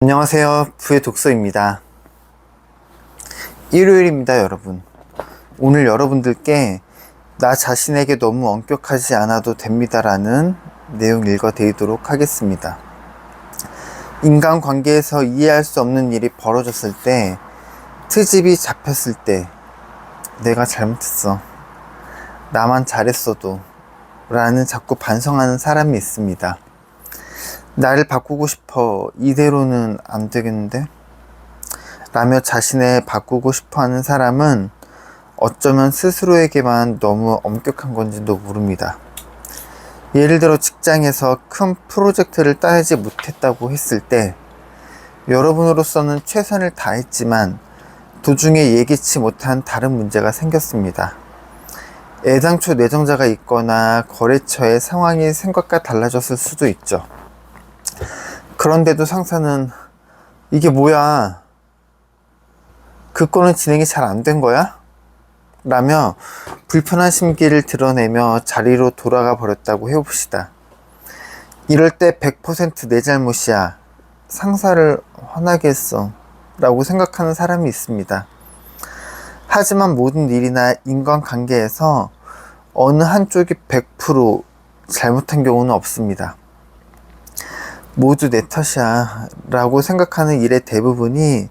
안녕하세요. 부의 독서입니다. 일요일입니다, 여러분. 오늘 여러분들께 나 자신에게 너무 엄격하지 않아도 됩니다라는 내용 읽어드리도록 하겠습니다. 인간관계에서 이해할 수 없는 일이 벌어졌을 때, 트집이 잡혔을 때, 내가 잘못했어. 나만 잘했어도 라는 자꾸 반성하는 사람이 있습니다. 나를 바꾸고 싶어. 이대로는 안 되겠는데? 라며 자신을 바꾸고 싶어 하는 사람은 어쩌면 스스로에게만 너무 엄격한 건지도 모릅니다. 예를 들어 직장에서 큰 프로젝트를 따내지 못했다고 했을 때 여러분으로서는 최선을 다했지만 도중에 예기치 못한 다른 문제가 생겼습니다. 애당초 내정자가 있거나 거래처의 상황이 생각과 달라졌을 수도 있죠. 그런데도 상사는 이게 뭐야? 그 건은 진행이 잘 안 된 거야? 라며 불편한 심기를 드러내며 자리로 돌아가 버렸다고 해봅시다. 이럴 때 100% 내 잘못이야. 상사를 화나게 했어. 라고 생각하는 사람이 있습니다. 하지만 모든 일이나 인간관계에서 어느 한쪽이 100% 잘못한 경우는 없습니다. 모두 내 탓이야 라고 생각하는 일의 대부분이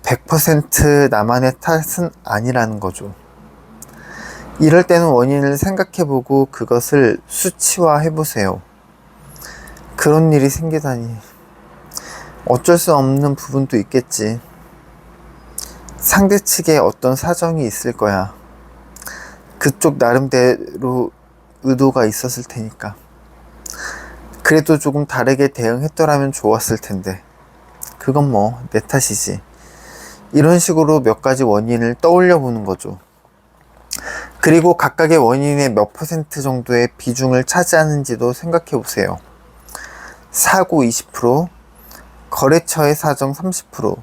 100% 나만의 탓은 아니라는 거죠. 이럴 때는 원인을 생각해보고 그것을 수치화해보세요. 그런 일이 생기다니. 어쩔 수 없는 부분도 있겠지. 상대 측에 어떤 사정이 있을 거야. 그쪽 나름대로 의도가 있었을 테니까. 그래도 조금 다르게 대응했더라면 좋았을 텐데. 그건 뭐 내 탓이지. 이런 식으로 몇 가지 원인을 떠올려 보는 거죠. 그리고 각각의 원인의 몇 퍼센트 정도의 비중을 차지하는지도 생각해 보세요. 사고 20%, 거래처의 사정 30%,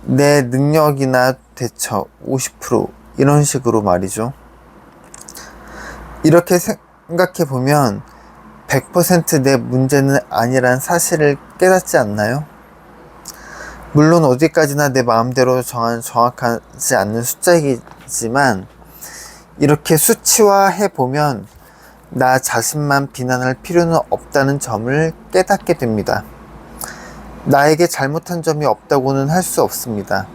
내 능력이나 대처 50%, 이런 식으로 말이죠. 이렇게 생각해 보면 100% 내 문제는 아니란 사실을 깨닫지 않나요? 물론 어디까지나 내 마음대로 정한 정확하지 않는 숫자이지만 이렇게 수치화해 보면 나 자신만 비난할 필요는 없다는 점을 깨닫게 됩니다. 나에게 잘못한 점이 없다고는 할 수 없습니다.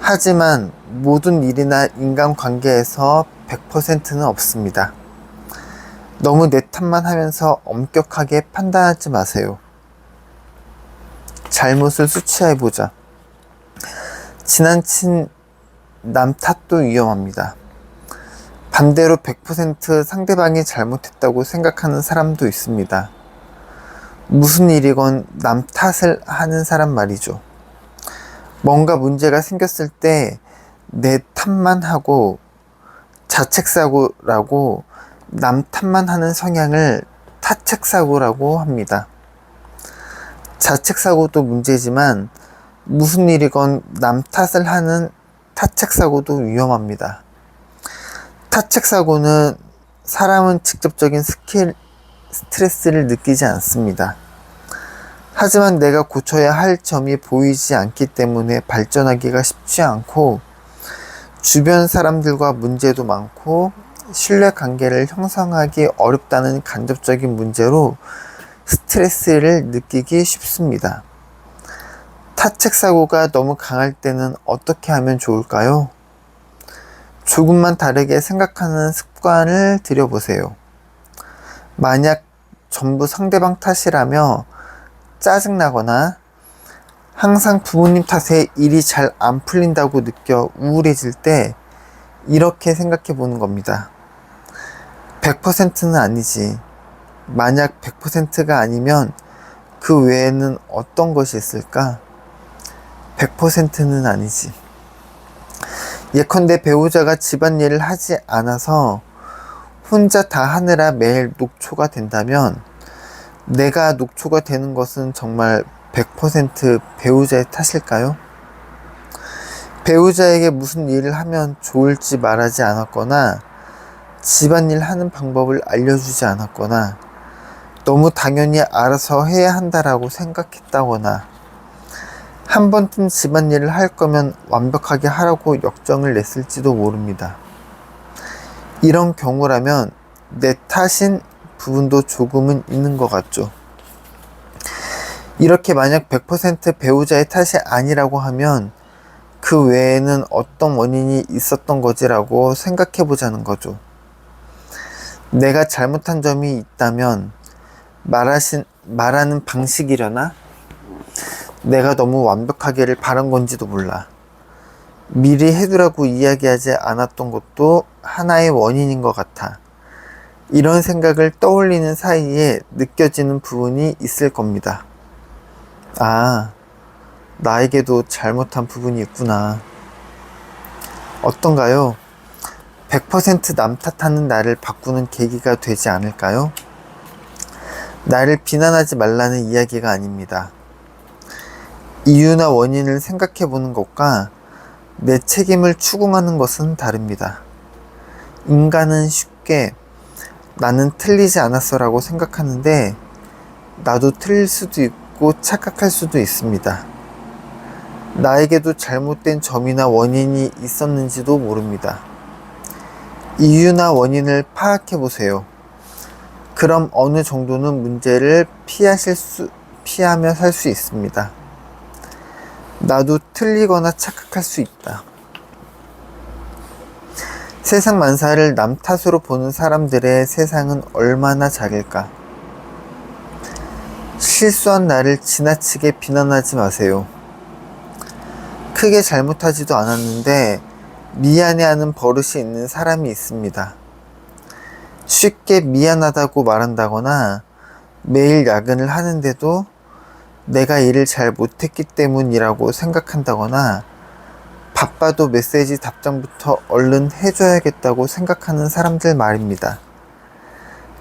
하지만 모든 일이나 인간관계에서 100%는 없습니다. 너무 내 탓만 하면서 엄격하게 판단하지 마세요. 잘못을 수치화해보자. 지나친 남 탓도 위험합니다. 반대로 100% 상대방이 잘못했다고 생각하는 사람도 있습니다. 무슨 일이건 남 탓을 하는 사람 말이죠. 뭔가 문제가 생겼을 때 내 탓만 하고 자책사고라고 남 탓만 하는 성향을 타책사고라고 합니다. 자책사고도 문제지만 무슨 일이건 남 탓을 하는 타책사고도 위험합니다. 타책사고는 사람은 직접적인 스트레스를 느끼지 않습니다. 하지만 내가 고쳐야 할 점이 보이지 않기 때문에 발전하기가 쉽지 않고 주변 사람들과 문제도 많고 신뢰관계를 형성하기 어렵다는 간접적인 문제로 스트레스를 느끼기 쉽습니다. 타책사고가 너무 강할 때는 어떻게 하면 좋을까요? 조금만 다르게 생각하는 습관을 들여보세요. 만약 전부 상대방 탓이라며 짜증나거나 항상 부모님 탓에 일이 잘 안 풀린다고 느껴 우울해질 때 이렇게 생각해 보는 겁니다. 100%는 아니지. 만약 100%가 아니면 그 외에는 어떤 것이 있을까? 100%는 아니지. 예컨대 배우자가 집안일을 하지 않아서 혼자 다 하느라 매일 녹초가 된다면 내가 녹초가 되는 것은 정말 100% 배우자의 탓일까요? 배우자에게 무슨 일을 하면 좋을지 말하지 않았거나 집안일 하는 방법을 알려주지 않았거나 너무 당연히 알아서 해야 한다라고 생각했다거나 한 번쯤 집안일을 할 거면 완벽하게 하라고 역정을 냈을지도 모릅니다. 이런 경우라면 내 탓인 부분도 조금은 있는 것 같죠. 이렇게 만약 100% 배우자의 탓이 아니라고 하면 그 외에는 어떤 원인이 있었던 거지라고 생각해 보자는 거죠. 내가 잘못한 점이 있다면 말하는 방식이려나? 내가 너무 완벽하기를 바란 건지도 몰라. 미리 해두라고 이야기하지 않았던 것도 하나의 원인인 것 같아. 이런 생각을 떠올리는 사이에 느껴지는 부분이 있을 겁니다. 아, 나에게도 잘못한 부분이 있구나. 어떤가요? 100%남 탓하는 나를 바꾸는 계기가 되지 않을까요? 나를 비난하지 말라는 이야기가 아닙니다. 이유나 원인을 생각해 보는 것과 내 책임을 추궁하는 것은 다릅니다. 인간은 쉽게 나는 틀리지 않았어 라고 생각하는데 나도 틀릴 수도 있고 착각할 수도 있습니다. 나에게도 잘못된 점이나 원인이 있었는지도 모릅니다. 이유나 원인을 파악해 보세요. 그럼 어느 정도는 문제를 피하며 살 수 있습니다. 나도 틀리거나 착각할 수 있다. 세상 만사를 남 탓으로 보는 사람들의 세상은 얼마나 작을까? 실수한 나를 지나치게 비난하지 마세요. 크게 잘못하지도 않았는데 미안해하는 버릇이 있는 사람이 있습니다. 쉽게 미안하다고 말한다거나 매일 야근을 하는데도 내가 일을 잘 못했기 때문이라고 생각한다거나 바빠도 메시지 답장부터 얼른 해줘야겠다고 생각하는 사람들 말입니다.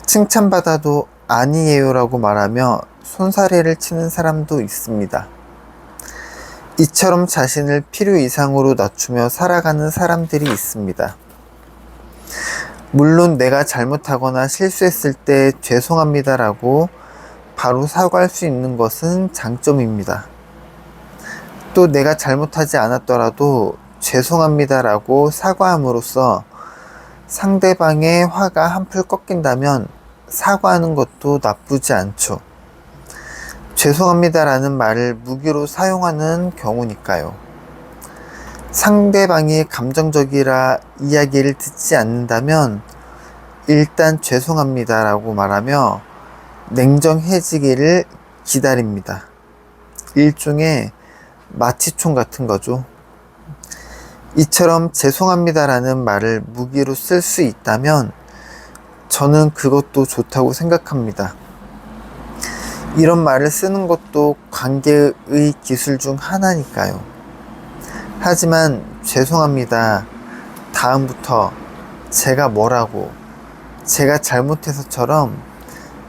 칭찬받아도 아니에요 라고 말하며 손사래를 치는 사람도 있습니다. 이처럼 자신을 필요 이상으로 낮추며 살아가는 사람들이 있습니다. 물론 내가 잘못하거나 실수했을 때 죄송합니다 라고 바로 사과할 수 있는 것은 장점입니다. 또 내가 잘못하지 않았더라도 죄송합니다 라고 사과함으로써 상대방의 화가 한풀 꺾인다면 사과하는 것도 나쁘지 않죠. 죄송합니다 라는 말을 무기로 사용하는 경우니까요. 상대방이 감정적이라 이야기를 듣지 않는다면 일단 죄송합니다 라고 말하며 냉정해지기를 기다립니다. 일종의 마취총 같은 거죠. 이처럼 죄송합니다 라는 말을 무기로 쓸 수 있다면 저는 그것도 좋다고 생각합니다. 이런 말을 쓰는 것도 관계의 기술 중 하나니까요. 하지만 죄송합니다. 다음부터 제가 뭐라고, 제가 잘못해서처럼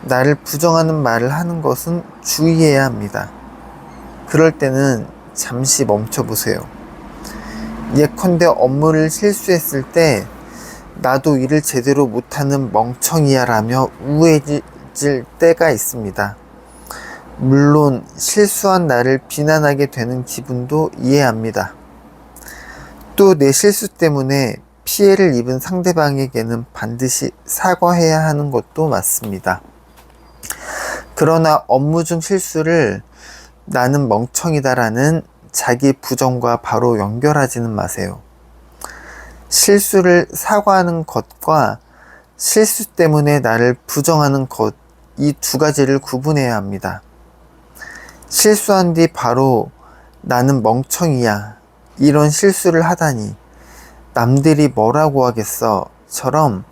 나를 부정하는 말을 하는 것은 주의해야 합니다. 그럴 때는 잠시 멈춰보세요. 예컨대 업무를 실수했을 때 나도 일을 제대로 못하는 멍청이야 라며 우회질 때가 있습니다. 물론 실수한 나를 비난하게 되는 기분도 이해합니다. 또 내 실수 때문에 피해를 입은 상대방에게는 반드시 사과해야 하는 것도 맞습니다. 그러나 업무 중 실수를 나는 멍청이다라는 자기 부정과 바로 연결하지는 마세요. 실수를 사과하는 것과 실수 때문에 나를 부정하는 것, 이 두 가지를 구분해야 합니다. 실수한 뒤 바로 나는 멍청이야, 이런 실수를 하다니 남들이 뭐라고 하겠어 처럼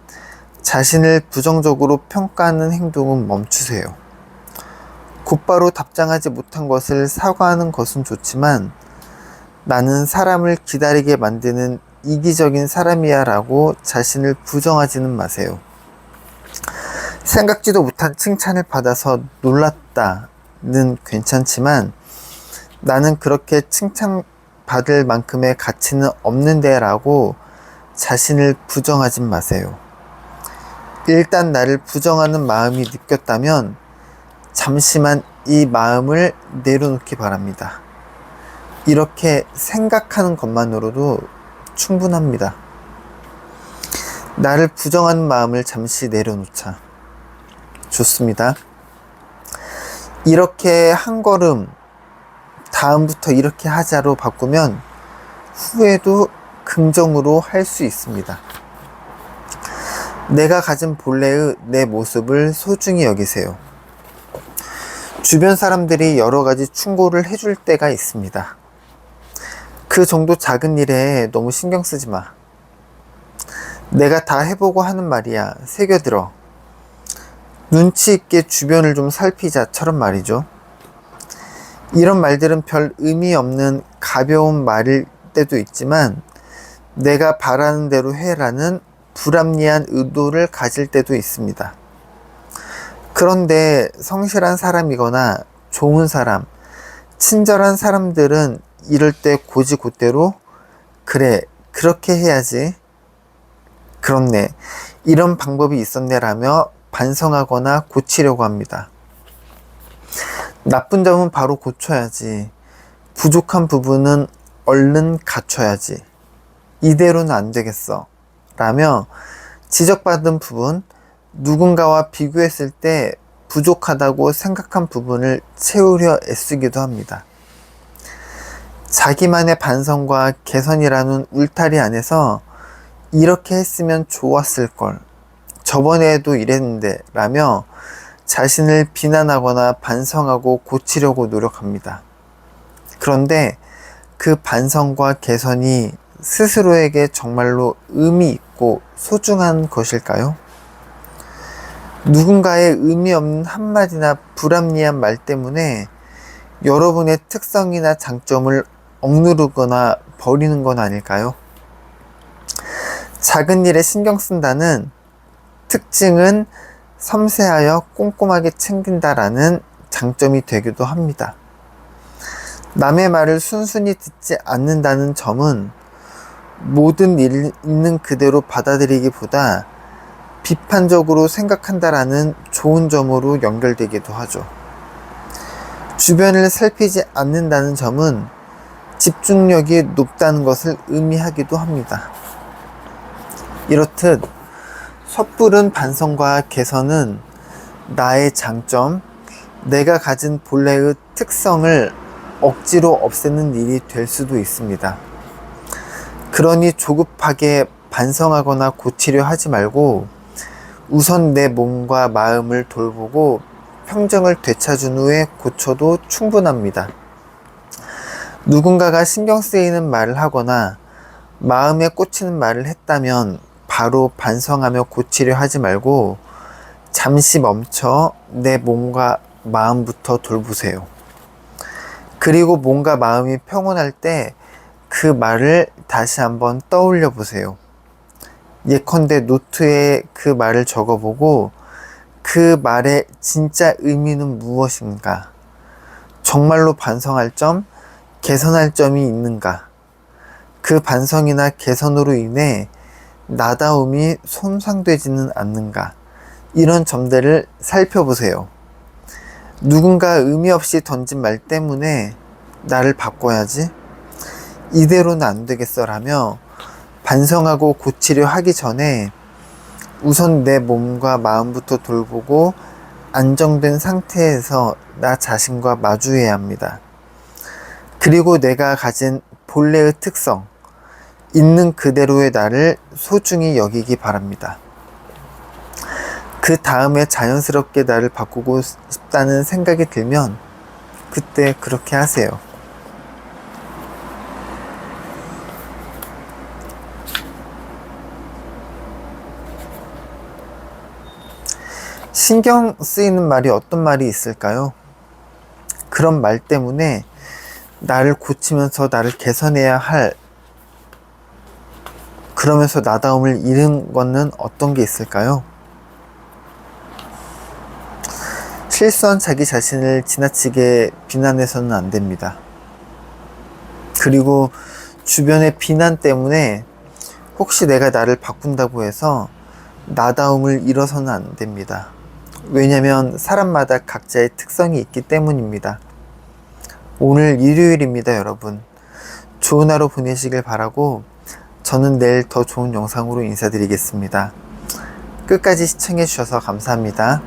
자신을 부정적으로 평가하는 행동은 멈추세요. 곧바로 답장하지 못한 것을 사과하는 것은 좋지만 나는 사람을 기다리게 만드는 이기적인 사람이야 라고 자신을 부정하지는 마세요. 생각지도 못한 칭찬을 받아서 놀랐다는 괜찮지만 나는 그렇게 칭찬받을 만큼의 가치는 없는데 라고 자신을 부정하지 마세요. 일단 나를 부정하는 마음이 느꼈다면 잠시만 이 마음을 내려놓기 바랍니다. 이렇게 생각하는 것만으로도 충분합니다. 나를 부정하는 마음을 잠시 내려놓자. 좋습니다. 이렇게 한 걸음 다음부터 이렇게 하자로 바꾸면 후에도 긍정으로 할 수 있습니다. 내가 가진 본래의 내 모습을 소중히 여기세요. 주변 사람들이 여러 가지 충고를 해줄 때가 있습니다. 그 정도 작은 일에 너무 신경 쓰지 마. 내가 다 해보고 하는 말이야. 새겨들어. 눈치 있게 주변을 좀 살피자처럼 말이죠. 이런 말들은 별 의미 없는 가벼운 말일 때도 있지만 내가 바라는 대로 해라는 불합리한 의도를 가질 때도 있습니다. 그런데 성실한 사람이거나 좋은 사람, 친절한 사람들은 이럴 때 곧이곧대로 그래, 그렇게 해야지. 그렇네, 이런 방법이 있었네 라며 반성하거나 고치려고 합니다. 나쁜 점은 바로 고쳐야지. 부족한 부분은 얼른 갖춰야지. 이대로는 안 되겠어. 라며 지적받은 부분, 누군가와 비교했을 때 부족하다고 생각한 부분을 채우려 애쓰기도 합니다. 자기만의 반성과 개선이라는 울타리 안에서 이렇게 했으면 좋았을 걸, 저번에도 이랬는데 라며 자신을 비난하거나 반성하고 고치려고 노력합니다. 그런데 그 반성과 개선이 스스로에게 정말로 의미 있고 소중한 것일까요? 누군가의 의미 없는 한마디나 불합리한 말 때문에 여러분의 특성이나 장점을 억누르거나 버리는 건 아닐까요? 작은 일에 신경 쓴다는 특징은 섬세하여 꼼꼼하게 챙긴다라는 장점이 되기도 합니다. 남의 말을 순순히 듣지 않는다는 점은 모든 일 있는 그대로 받아들이기보다 비판적으로 생각한다라는 좋은 점으로 연결되기도 하죠. 주변을 살피지 않는다는 점은 집중력이 높다는 것을 의미하기도 합니다. 이렇듯 섣부른 반성과 개선은 나의 장점, 내가 가진 본래의 특성을 억지로 없애는 일이 될 수도 있습니다. 그러니 조급하게 반성하거나 고치려 하지 말고 우선 내 몸과 마음을 돌보고 평정을 되찾은 후에 고쳐도 충분합니다. 누군가가 신경 쓰이는 말을 하거나 마음에 꽂히는 말을 했다면 바로 반성하며 고치려 하지 말고 잠시 멈춰 내 몸과 마음부터 돌보세요. 그리고 몸과 마음이 평온할 때 그 말을 다시 한번 떠올려 보세요. 예컨대 노트에 그 말을 적어보고 그 말의 진짜 의미는 무엇인가? 정말로 반성할 점, 개선할 점이 있는가? 그 반성이나 개선으로 인해 나다움이 손상되지는 않는가? 이런 점들을 살펴보세요. 누군가 의미 없이 던진 말 때문에 나를 바꿔야지? 이대로는 안 되겠어 라며 반성하고 고치려 하기 전에 우선 내 몸과 마음부터 돌보고 안정된 상태에서 나 자신과 마주해야 합니다. 그리고 내가 가진 본래의 특성, 있는 그대로의 나를 소중히 여기기 바랍니다. 그 다음에 자연스럽게 나를 바꾸고 싶다는 생각이 들면 그때 그렇게 하세요. 신경 쓰이는 말이 어떤 말이 있을까요? 그런 말 때문에 나를 고치면서 나를 개선해야 할, 그러면서 나다움을 잃은 거는 어떤 게 있을까요? 실수한 자기 자신을 지나치게 비난해서는 안 됩니다. 그리고 주변의 비난 때문에 혹시 내가 나를 바꾼다고 해서 나다움을 잃어서는 안 됩니다. 왜냐면 사람마다 각자의 특성이 있기 때문입니다. 오늘 일요일입니다, 여러분. 좋은 하루 보내시길 바라고 저는 내일 더 좋은 영상으로 인사드리겠습니다. 끝까지 시청해 주셔서 감사합니다.